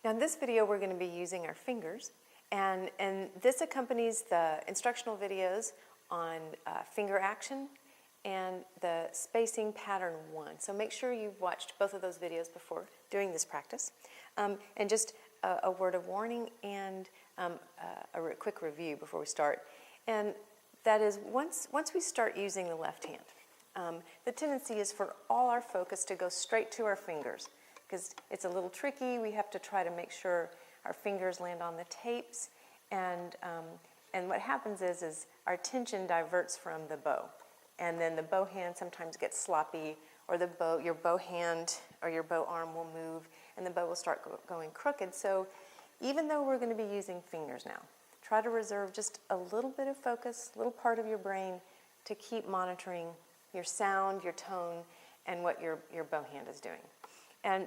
Now in this video we're going to be using our fingers, and this accompanies the instructional videos on finger action and the spacing pattern 1. So make sure you've watched both of those videos before doing this practice. And just a word of warning and a quick review before we start. And that is, once we start using the left hand, the tendency is for all our focus to go straight to our fingers, because it's a little tricky. We have to try to make sure our fingers land on the tapes, and what happens is our attention diverts from the bow, and then the bow hand sometimes gets sloppy, or your bow hand or your bow arm will move, and the bow will start going crooked. So even though we're going to be using fingers now, try to reserve just a little bit of focus, a little part of your brain to keep monitoring your sound, your tone, and what your bow hand is doing. And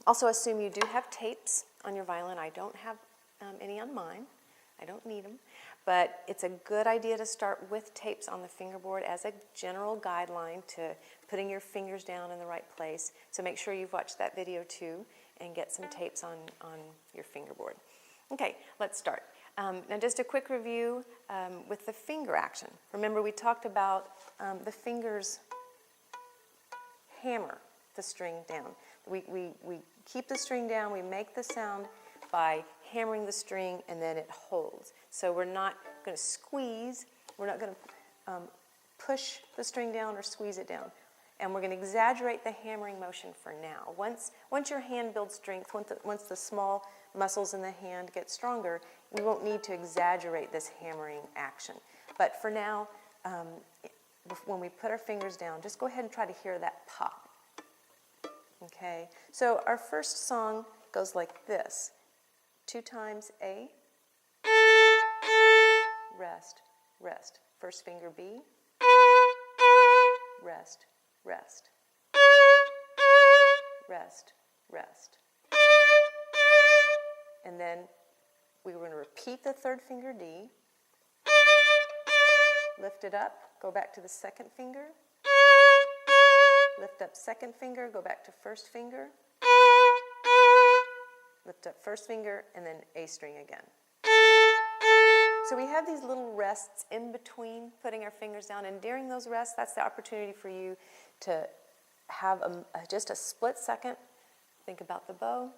also assume you do have tapes on your violin. I don't have any on mine. I don't need them. But it's a good idea to start with tapes on the fingerboard as a general guideline to putting your fingers down in the right place. So make sure you've watched that video too and get some tapes on your fingerboard. Okay, let's start. Now just a quick review with the finger action. Remember, we talked about the fingers hammer the string down. We keep the string down, we make the sound by hammering the string, and then it holds. So we're not going to squeeze, we're not going to push the string down or squeeze it down. And we're going to exaggerate the hammering motion for now. Once your hand builds strength, once the small muscles in the hand get stronger, we won't need to exaggerate this hammering action. But for now, when we put our fingers down, just go ahead and try to hear that pop. Okay, so our first song goes like this. 2 times A, rest, rest. First finger B, rest, rest, rest, rest. And then we're going to repeat the third finger D, lift it up, go back to the second finger, lift up second finger, go back to first finger, lift up first finger, and then A string again. So we have these little rests in between putting our fingers down, and during those rests, that's the opportunity for you to have just a split second. Think about the bow,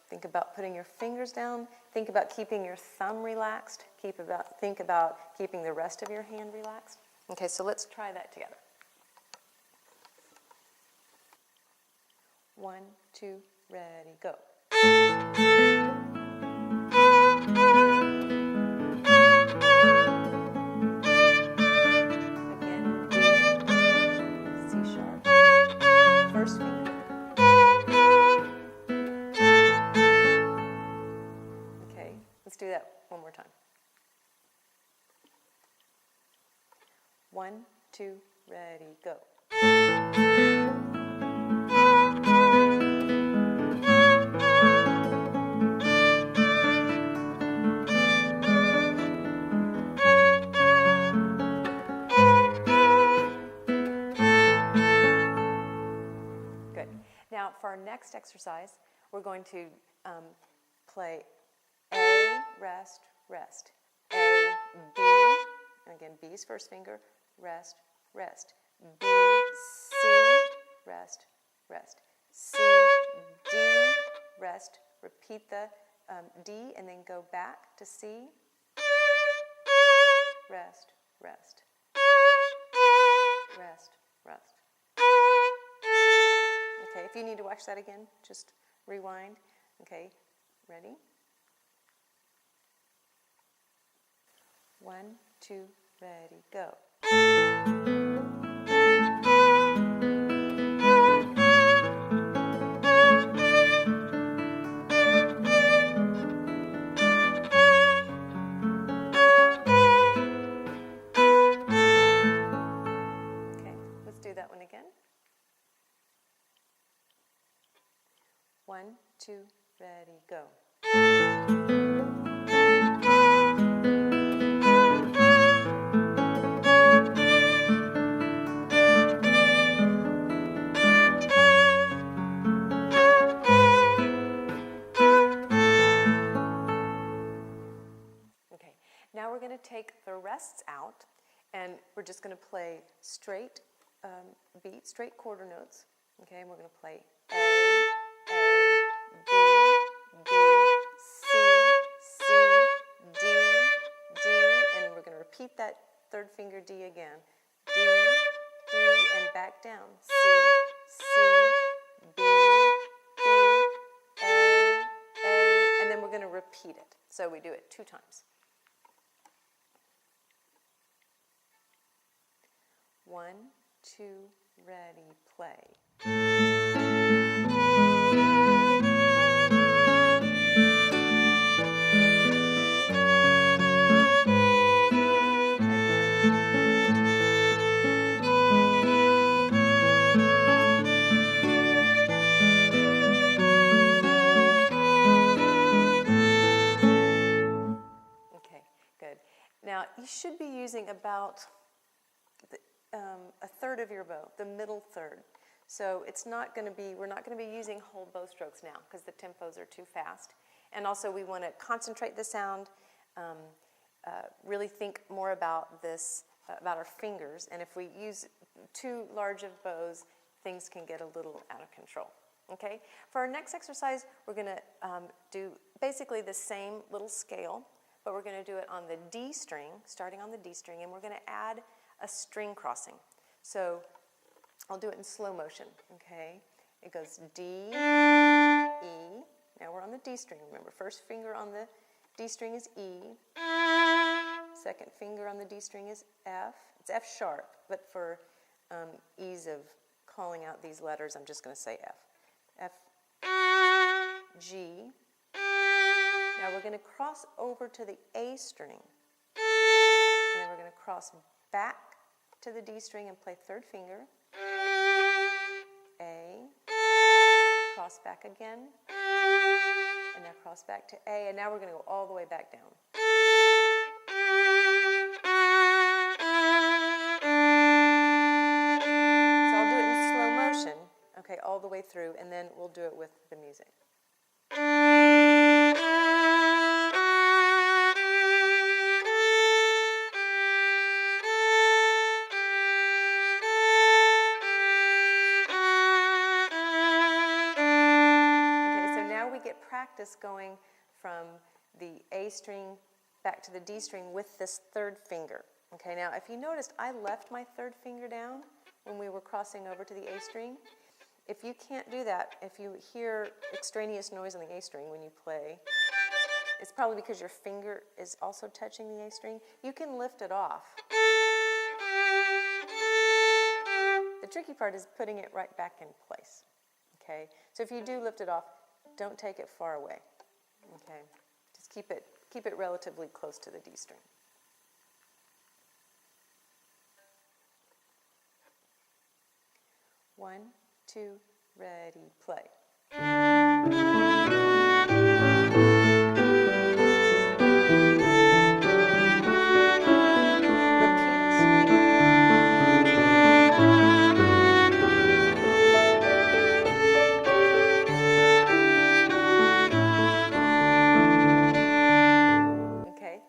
think about putting your fingers down, think about keeping your thumb relaxed, think about keeping the rest of your hand relaxed. Okay, so let's try that together. 1, 2, ready, go. Again, D, C sharp, first finger. Okay, let's do that one more time. 1, 2, ready, go. Now, for our next exercise, we're going to play A, rest, rest. A, B, and again, B is first finger, rest, rest. B, C, rest, rest. C, D, rest. Repeat the D and then go back to C. Rest, rest. Rest, rest. Okay, if you need to watch that again, just rewind. Okay, ready? 1, 2, ready, go. Okay, let's do that one again. 1, 2, ready, go. take the rests out, and we're just going to play straight beat, straight quarter notes. Okay, and we're going to play A, B, C, D, and we're going to repeat that third finger D again. D, and back down. C, B, A, and then we're going to repeat it. So we do it 2 times. 1, 2, ready, play. Okay, good. Now you should be using about a third of your bow, the middle third. So it's not going to be, we're not going to be using whole bow strokes now because the tempos are too fast. And also we want to concentrate the sound, really think more about this, about our fingers. And if we use too large of bows, things can get a little out of control. Okay? For our next exercise, we're going to do basically the same little scale, but we're going to do it on the D string, starting on the D string, and we're going to add a string crossing. So I'll do it in slow motion, okay? It goes D, E. Now we're on the D string. Remember, first finger on the D string is E. Second finger on the D string is F. It's F sharp, but for ease of calling out these letters, I'm just going to say F. F, G. Now we're going to cross over to the A string. And then we're going to cross back to the D string and play third finger. A. Cross back again. And now cross back to A. And now we're going to go all the way back down. So I'll do it in slow motion, okay, all the way through, and then we'll do it with the music. Practice going from the A string back to the D string with this third finger. Okay, now if you noticed, I left my third finger down when we were crossing over to the A string. If you can't do that, if you hear extraneous noise on the A string when you play, it's probably because your finger is also touching the A string. You can lift it off. The tricky part is putting it right back in place. Okay, so if you do lift it off, don't take it far away, okay? Just keep it relatively close to the D string. One, two, ready, play.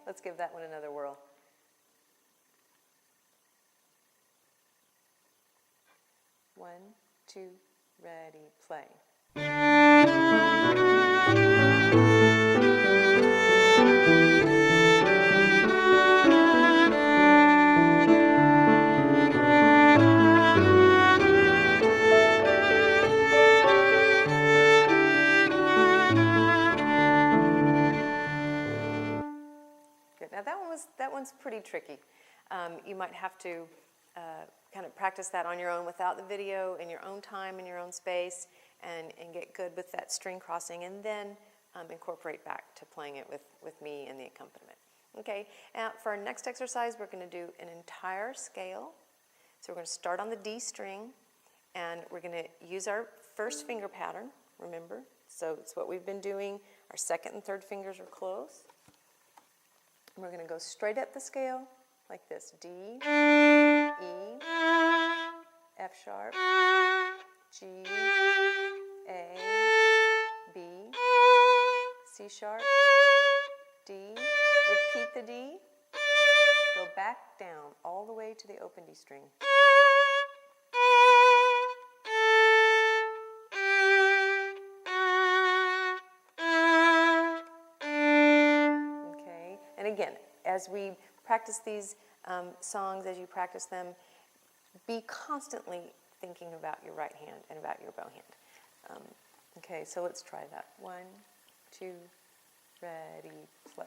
Let's give that one another whirl. One, two, ready, play. That one's pretty tricky. You might have to kind of practice that on your own without the video, in your own time, in your own space, and get good with that string crossing, and then incorporate back to playing it with me and the accompaniment. Okay, for our next exercise, we're going to do an entire scale. So we're going to start on the D string, and we're going to use our first finger pattern, remember? So it's what we've been doing. Our second and third fingers are close. We're going to go straight up the scale like this. D, E, F sharp, G, A, B, C sharp, D. Repeat the D. go back down all the way to the open D string. Okay, and again, as we practice these songs, as you practice them, be constantly thinking about your right hand and about your bow hand. Okay, so let's try that. 1, 2, ready, play.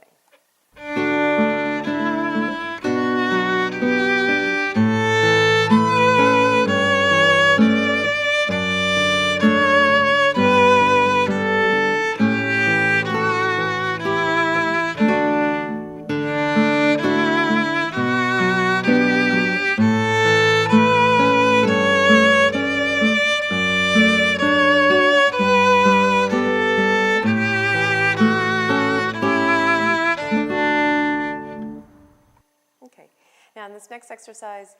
Okay, now in this next exercise,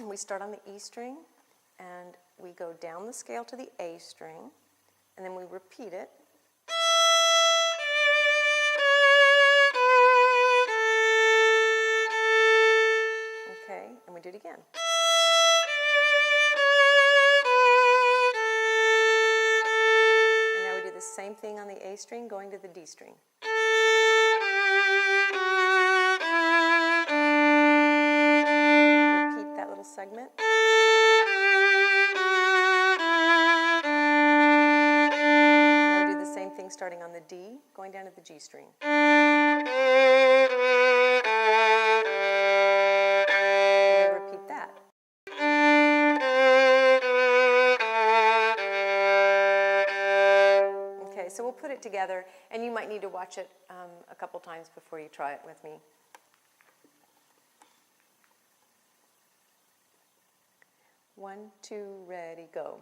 we start on the E string, and we go down the scale to the A string, and then we repeat it. Okay, and we do it again. And now we do the same thing on the A string, going to the D string. Repeat that little segment. Now we do the same thing starting on the D, going down to the G string. Repeat that. Okay, so we'll put it together, and you might need to watch it a couple times before you try it with me. One, two, ready, go.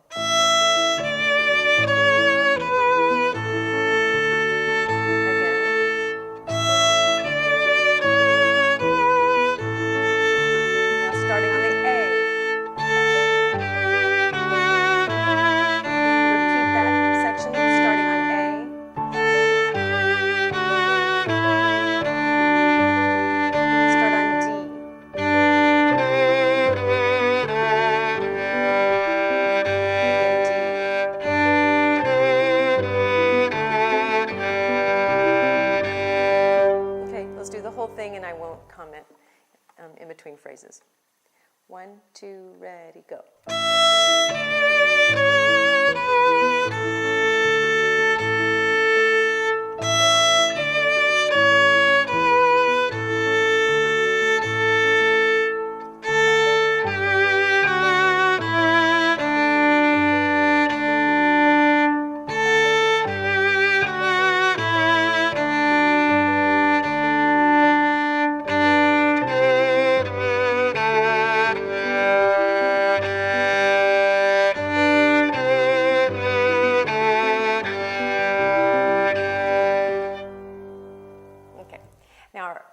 And I won't comment in between phrases. 1, 2, ready, go.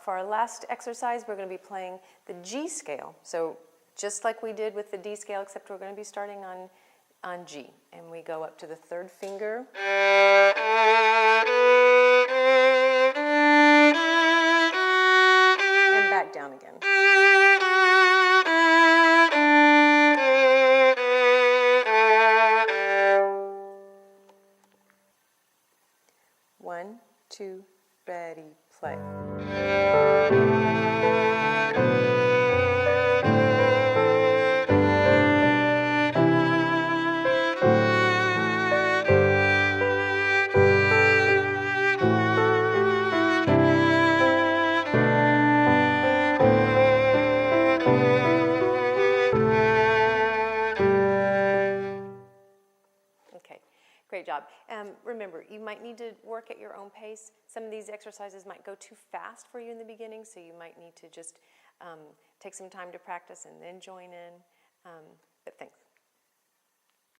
For our last exercise, we're going to be playing the G scale. So just like we did with the D scale, except we're going to be starting on G. And we go up to the third finger. And back down again. One, two, ready, play. Okay, great job. Remember, you might need to work at your own pace. Some of these exercises might go too fast for you in the beginning, so you might need to just take some time to practice and then join in. But thanks.